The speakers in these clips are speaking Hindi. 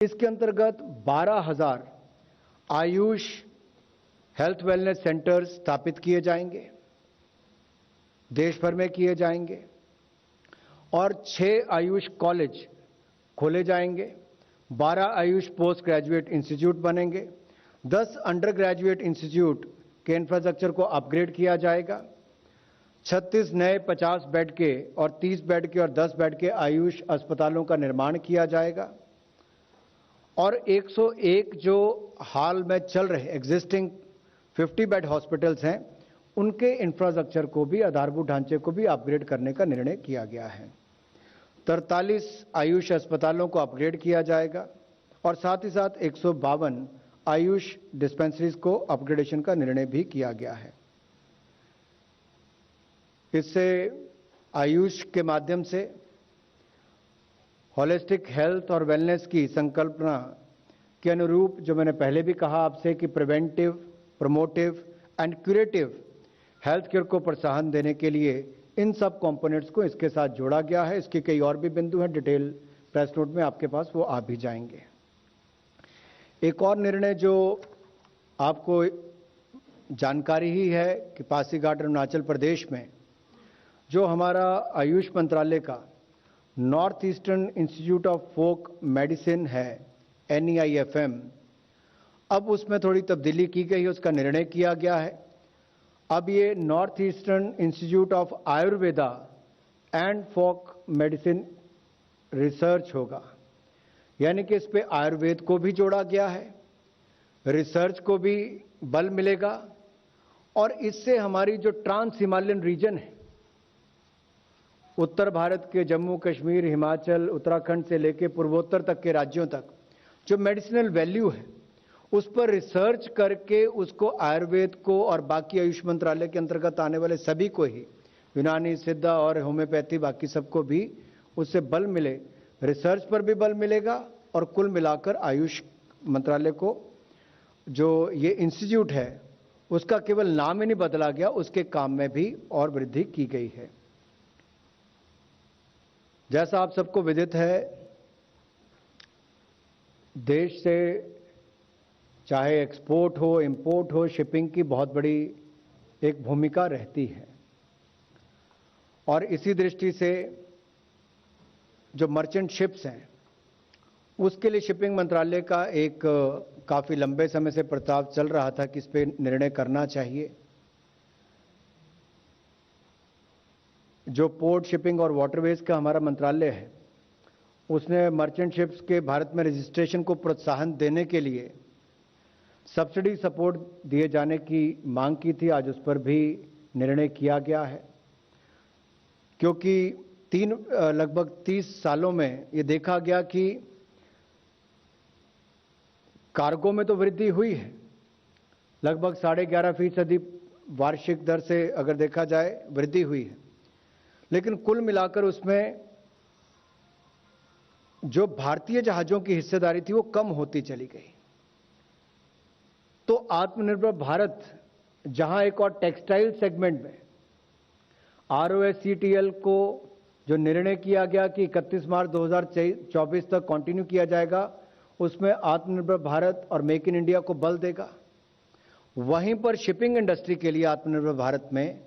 इसके अंतर्गत 12,000 आयुष हेल्थ वेलनेस सेंटर्स स्थापित किए जाएंगे, देश भर में किए जाएंगे, और 6 आयुष कॉलेज खोले जाएंगे, 12 आयुष पोस्ट ग्रेजुएट इंस्टीट्यूट बनेंगे, 10 अंडर ग्रेजुएट इंस्टीट्यूट के इंफ्रास्ट्रक्चर को अपग्रेड किया जाएगा, 36 नए 50 बेड के और 30 बेड के और 10 बेड के आयुष अस्पतालों का निर्माण किया जाएगा, और 101 जो हाल में चल रहे एग्जिस्टिंग 50 बेड हॉस्पिटल्स हैं, उनके इंफ्रास्ट्रक्चर को भी, आधारभूत ढांचे को भी अपग्रेड करने का निर्णय किया गया है। 43 आयुष अस्पतालों को अपग्रेड किया जाएगा और साथ ही साथ 152 आयुष डिस्पेंसरीज को अपग्रेडेशन का निर्णय भी किया गया है। इससे आयुष के माध्यम से होलिस्टिक हेल्थ और वेलनेस की संकल्पना के अनुरूप, जो मैंने पहले भी कहा आपसे कि preventive, promotive and curative health care को प्रोत्साहन देने के लिए इन सब कंपोनेंट्स को इसके साथ जोड़ा गया है। इसके कई और भी बिंदु हैं, डिटेल प्रेस नोट में आपके पास वो आ भी जाएंगे। एक और निर्णय जो आपको जानकारी ही है कि पासीघाट अरुणाचल प्रदेश में जो हमारा आयुष मंत्रालय का North Eastern Institute of Folk Medicine है, NEIFM, अब उसमें थोड़ी तब्दीली की गई है, उसका निर्णय किया गया है। अब ये North Eastern Institute of Ayurveda and Folk Medicine Research होगा, यानी कि इस पे आयुर्वेद को भी जोड़ा गया है, रिसर्च को भी बल मिलेगा, और इससे हमारी जो ट्रांस हिमालयन रीजन है, उत्तर भारत के जम्मू कश्मीर, हिमाचल, उत्तराखंड से लेकर पूर्वोत्तर तक के राज्यों तक जो मेडिसिनल वैल्यू है, उस पर रिसर्च करके उसको आयुर्वेद को और बाकी आयुष मंत्रालय के अंतर्गत आने वाले सभी को ही, यूनानी, सिद्धा और होम्योपैथी, बाकी सबको भी उससे बल मिले, रिसर्च पर भी बल मिलेगा, और कुल मिलाकर आयुष मंत्रालय को जो ये इंस्टीट्यूट है उसका केवल नाम ही नहीं बदला गया, उसके काम में भी और वृद्धि की गई है। जैसा आप सबको विदित है, देश से चाहे एक्सपोर्ट हो, इंपोर्ट हो, शिपिंग की बहुत बड़ी एक भूमिका रहती है, और इसी दृष्टि से जो मर्चेंट शिप्स हैं उसके लिए शिपिंग मंत्रालय का एक काफी लंबे समय से प्रस्ताव चल रहा था कि इस पे निर्णय करना चाहिए। जो पोर्ट शिपिंग और वाटरवेज का हमारा मंत्रालय है, उसने मर्चेंट शिप्स के भारत में रजिस्ट्रेशन को प्रोत्साहन देने के लिए सब्सिडी सपोर्ट दिए जाने की मांग की थी। आज उस पर भी निर्णय किया गया है, क्योंकि लगभग 30 सालों में ये देखा गया कि कार्गो में तो वृद्धि हुई है, लगभग 11.5% वार्षिक दर से अगर देखा जाए वृद्धि हुई है, लेकिन कुल मिलाकर उसमें जो भारतीय जहाजों की हिस्सेदारी थी वो कम होती चली गई। तो आत्मनिर्भर भारत, जहां एक और टेक्सटाइल सेगमेंट में ROSCTL को जो निर्णय किया गया कि 31 मार्च 2024 तक कंटिन्यू किया जाएगा, उसमें आत्मनिर्भर भारत और मेक इन इंडिया को बल देगा। वहीं पर शिपिंग इंडस्ट्री के लिए आत्मनिर्भर भारत में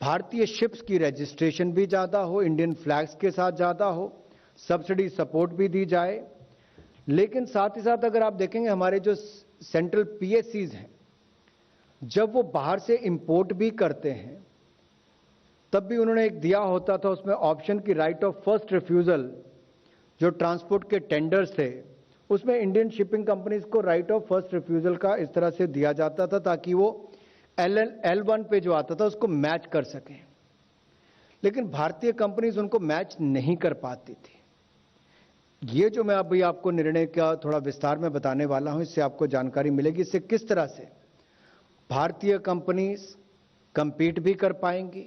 भारतीय शिप्स की रजिस्ट्रेशन भी ज्यादा हो, इंडियन फ्लैग्स के साथ ज्यादा हो, सब्सिडी सपोर्ट भी दी जाए। लेकिन साथ ही साथ अगर आप देखेंगे हमारे जो सेंट्रल PSCs हैं, जब वो बाहर से इंपोर्ट भी करते हैं तब भी उन्होंने एक दिया होता था उसमें ऑप्शन की राइट ऑफ फर्स्ट रिफ्यूजल, जो ट्रांसपोर्ट के टेंडर्स थे उसमें इंडियन शिपिंग कंपनीज को राइट ऑफ फर्स्ट रिफ्यूजल का इस तरह से दिया जाता था ताकि वो L1 पे जो आता था उसको मैच कर सकें। लेकिन भारतीय कंपनीज उनको मैच नहीं कर पाती थी। ये जो मैं अभी आपको निर्णय का थोड़ा विस्तार में बताने वाला हूं, इससे आपको जानकारी मिलेगी इससे किस तरह से भारतीय कंपनीज compete भी कर पाएंगी,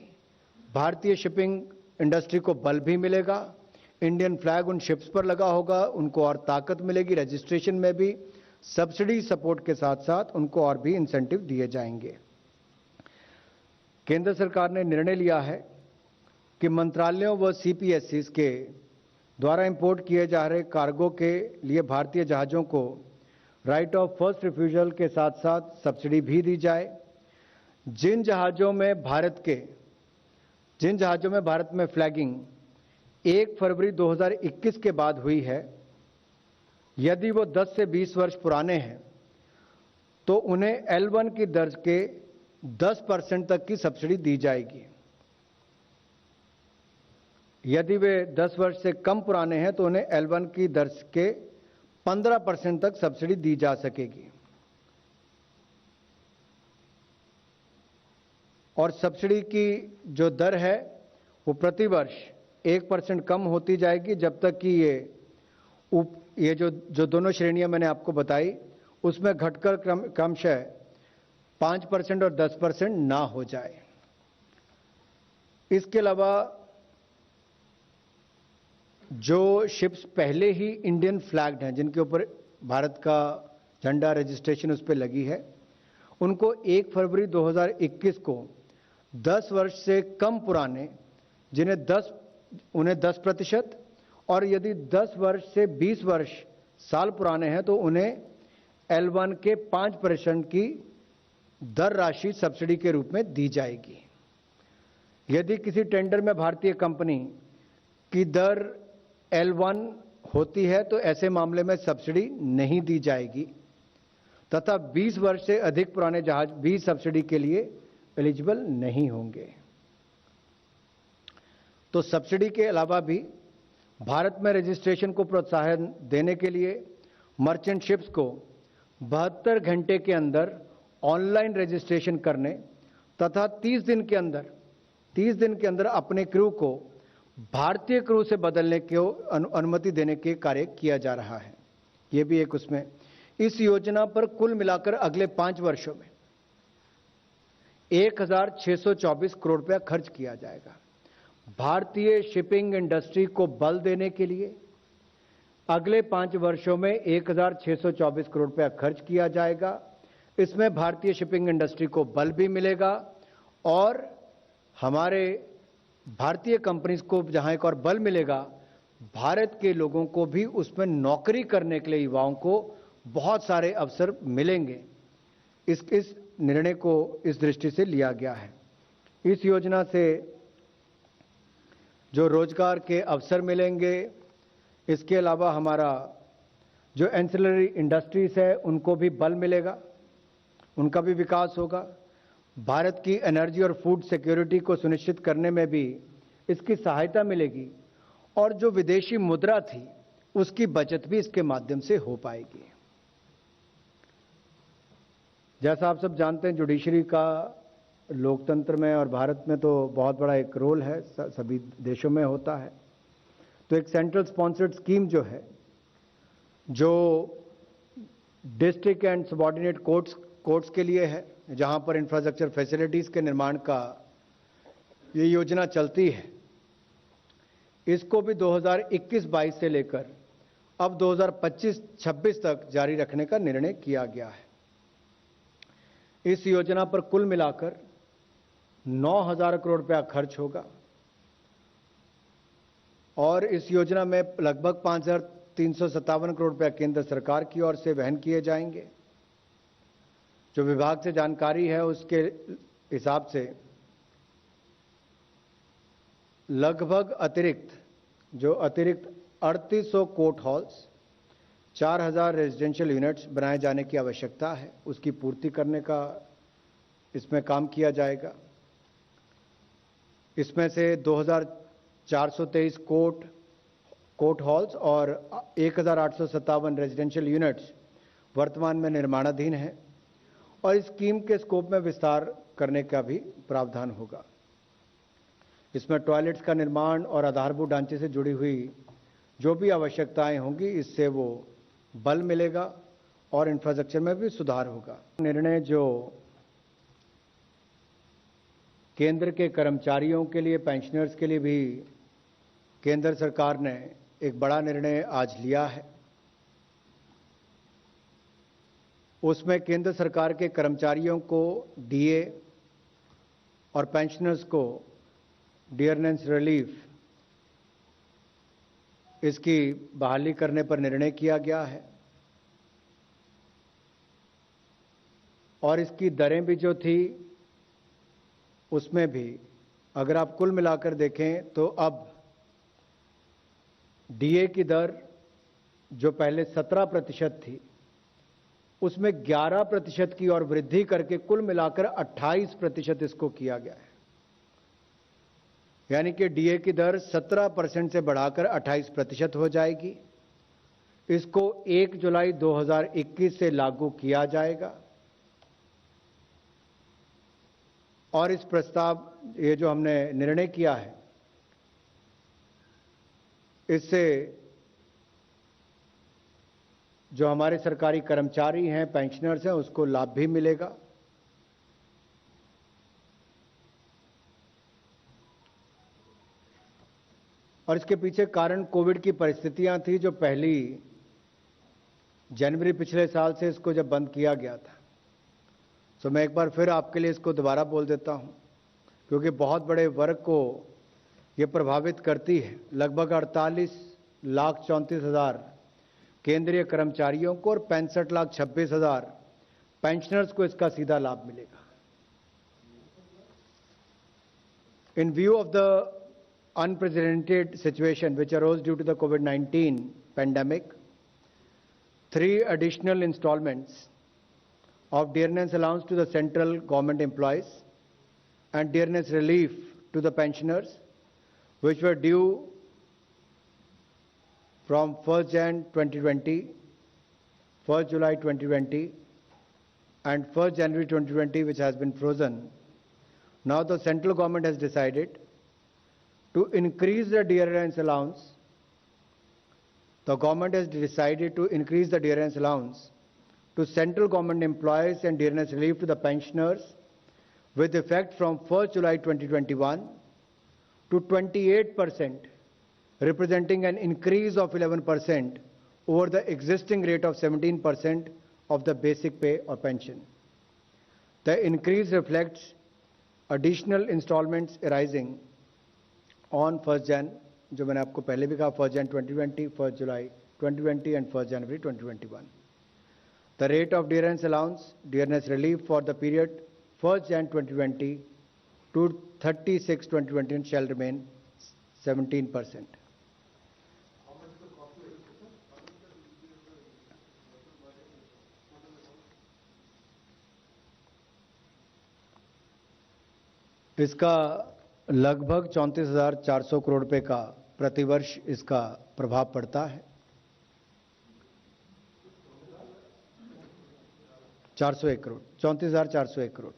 भारतीय शिपिंग इंडस्ट्री को बल भी मिलेगा, इंडियन फ्लैग उन शिप्स पर लगा होगा, उनको और ताकत मिलेगी, रजिस्ट्रेशन में भी सब्सिडी सपोर्ट के साथ साथ उनको और भी इंसेंटिव दिए जाएंगे। केंद्र सरकार ने निर्णय लिया है कि मंत्रालयों व CPSCs के द्वारा इंपोर्ट किए जा रहे कार्गो के लिए भारतीय जहाज़ों को राइट ऑफ फर्स्ट रिफ्यूजल के साथ साथ सब्सिडी भी दी जाए। जिन जहाज़ों में भारत में फ्लैगिंग 1 फरवरी 2021 के बाद हुई है, यदि वो 10 से 20 वर्ष पुराने हैं तो उन्हें L1 की दर के 10% तक की सब्सिडी दी जाएगी। यदि वे 10 वर्ष से कम पुराने हैं तो उन्हें L1 की दर के 15% तक सब्सिडी दी जा सकेगी। और सब्सिडी की जो दर है वो प्रति वर्ष 1% कम होती जाएगी जब तक कि ये जो दोनों श्रेणियां मैंने आपको बताई उसमें घटकर क्रमशः 5% और 10% ना हो जाए। इसके अलावा जो शिप्स पहले ही इंडियन फ्लैग्ड हैं, जिनके ऊपर भारत का झंडा रजिस्ट्रेशन उस पर लगी है, उनको 1 फरवरी 2021 को 10 वर्ष से कम पुराने उन्हें 10% और यदि 10 वर्ष से 20 वर्ष साल पुराने हैं तो उन्हें L1 के 5% की दर राशि सब्सिडी के रूप में दी जाएगी। यदि किसी टेंडर में भारतीय कंपनी की दर L1 होती है तो ऐसे मामले में सब्सिडी नहीं दी जाएगी तथा 20 वर्ष से अधिक पुराने जहाज भी सब्सिडी के लिए एलिजिबल नहीं होंगे। तो सब्सिडी के अलावा भी भारत में रजिस्ट्रेशन को प्रोत्साहन देने के लिए मर्चेंट शिप्स को 72 घंटे के अंदर ऑनलाइन रजिस्ट्रेशन करने तथा 30 दिन के अंदर अपने क्रू को भारतीय क्रू से बदलने की अनुमति देने के कार्य किया जा रहा है। ये भी एक उसमें इस योजना पर कुल मिलाकर अगले 5 वर्षों में 1624 करोड़ रुपया खर्च किया जाएगा। भारतीय शिपिंग इंडस्ट्री को बल देने के लिए अगले 5 वर्षों में 1624 करोड़ रुपया खर्च किया जाएगा। इसमें भारतीय शिपिंग इंडस्ट्री को बल भी मिलेगा और हमारे भारतीय कंपनीज को जहां एक और बल मिलेगा, भारत के लोगों को भी उसमें नौकरी करने के लिए युवाओं को बहुत सारे अवसर मिलेंगे। इस निर्णय को इस दृष्टि से लिया गया है। इस योजना से जो रोजगार के अवसर मिलेंगे, इसके अलावा हमारा जो एंसिलरी इंडस्ट्रीज है उनको भी बल मिलेगा, उनका भी विकास होगा। भारत की एनर्जी और फूड सिक्योरिटी को सुनिश्चित करने में भी इसकी सहायता मिलेगी और जो विदेशी मुद्रा थी उसकी बचत भी इसके माध्यम से हो पाएगी। जैसा आप सब जानते हैं, जुडिशरी का लोकतंत्र में और भारत में तो बहुत बड़ा एक रोल है, सभी देशों में होता है। तो एक सेंट्रल स्पॉन्सर्ड स्कीम जो है, जो डिस्ट्रिक्ट एंड सबऑर्डिनेट कोर्ट्स के लिए है, जहां पर इंफ्रास्ट्रक्चर फैसिलिटीज के निर्माण का ये योजना चलती है, इसको भी 2021-22 से लेकर अब 2025-26 तक जारी रखने का निर्णय किया गया है। इस योजना पर कुल मिलाकर 9,000 करोड़ रुपया खर्च होगा और इस योजना में लगभग 5,357 करोड़ रुपया केंद्र सरकार की ओर से वहन किए जाएंगे। जो विभाग से जानकारी है उसके हिसाब से लगभग अतिरिक्त 3800 कोर्ट हॉल्स, 4,000 रेजिडेंशियल यूनिट्स बनाए जाने की आवश्यकता है। उसकी पूर्ति करने का इसमें काम किया जाएगा। इसमें से 2,423 कोर्ट हॉल्स और 1,857 रेजिडेंशियल यूनिट्स वर्तमान में निर्माणाधीन हैं और इस स्कीम के स्कोप में विस्तार करने का भी प्रावधान होगा। इसमें टॉयलेट्स का निर्माण और आधारभूत ढांचे से जुड़ी हुई जो भी आवश्यकताएं होंगी, इससे वो बल मिलेगा और इंफ्रास्ट्रक्चर में भी सुधार होगा। निर्णय जो केंद्र के कर्मचारियों के लिए, पेंशनर्स के लिए भी केंद्र सरकार ने एक बड़ा निर्णय आज लिया है। उसमें केंद्र सरकार के कर्मचारियों को डीए और पेंशनर्स को डियरनेस रिलीफ इसकी बहाली करने पर निर्णय किया गया है और इसकी दरें भी जो थी उसमें भी अगर आप कुल मिलाकर देखें तो अब डीए की दर जो पहले 17% थी उसमें 11% की और वृद्धि करके कुल मिलाकर 28% इसको किया गया है। यानी कि डीए की दर 17% से बढ़ाकर 28% हो जाएगी। इसको 1 जुलाई 2021 से लागू किया जाएगा और इस प्रस्ताव ये जो हमने निर्णय किया है इससे जो हमारे सरकारी कर्मचारी हैं, पेंशनर्स हैं, उसको लाभ भी मिलेगा। और इसके पीछे कारण कोविड की परिस्थितियां थी जो 1 जनवरी पिछले साल से इसको जब बंद किया गया था। तो मैं एक बार फिर आपके लिए इसको दोबारा बोल देता हूं क्योंकि बहुत बड़े वर्ग को ये प्रभावित करती है। लगभग 48,34,000 केंद्रीय कर्मचारियों को और 65,26,000 पेंशनर्स को इसका सीधा लाभ मिलेगा। In view of the unprecedented situation which arose due to the COVID-19 pandemic, 3 additional installments of dearness allowance to the central government employees and dearness relief to the pensioners, which were due from 1st Jan 2020, 1st July 2020, and 1st January 2020, which has been frozen. Now the central government has decided to increase the dearness allowance. The government has decided to increase the dearness allowance to central government employees and dearness relief to the pensioners with effect from 1st July 2021 to 28%, representing an increase of 11% over the existing rate of 17% of the basic pay or pension. The increase reflects additional installments arising on 1st Jan, जो मैंने आपको पहले भी कहा, 1st Jan 2020, 1st July 2020 and 1st January 2021. The rate of dearness allowance, dearness relief for the period 1st Jan 2020 to 36 2020 shall remain 17%. इसका लगभग 34,400 करोड़ रुपए का प्रतिवर्ष इसका प्रभाव पड़ता है। 401 करोड़, 34,401 करोड़।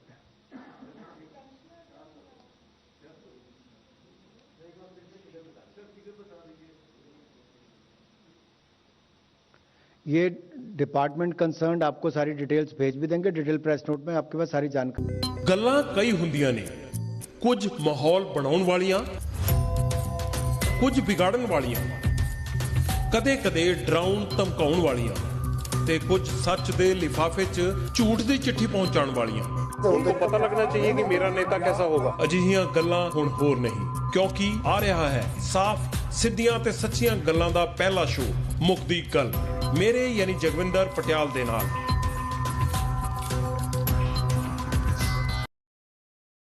ये डिपार्टमेंट कंसर्न आपको सारी डिटेल्स भेज भी देंगे, डिटेल प्रेस नोट में आपके पास सारी जानकारी। गल्लां कई हुंदियां ने, कुछ माहौल बनाउण वालियां, कुछ बिगाड़न वालियां, कदे-कदे डराउण धमकाउण वालियां ते कुछ सच दे लिफाफे च झूठ दी चिट्ठी पहुंचाउण वालियां। उनको पता लगना चाहिए कि मेरा नेता कैसा होगा। अजिहियां गल्लां हुण होर नहीं, क्योंकि आ रहा है साफ सिद्धियां ते सच्चियां गल्लां दा पहला शो मुक्ति गल, मेरे यानी जगविंदर पटियाल दे नाल।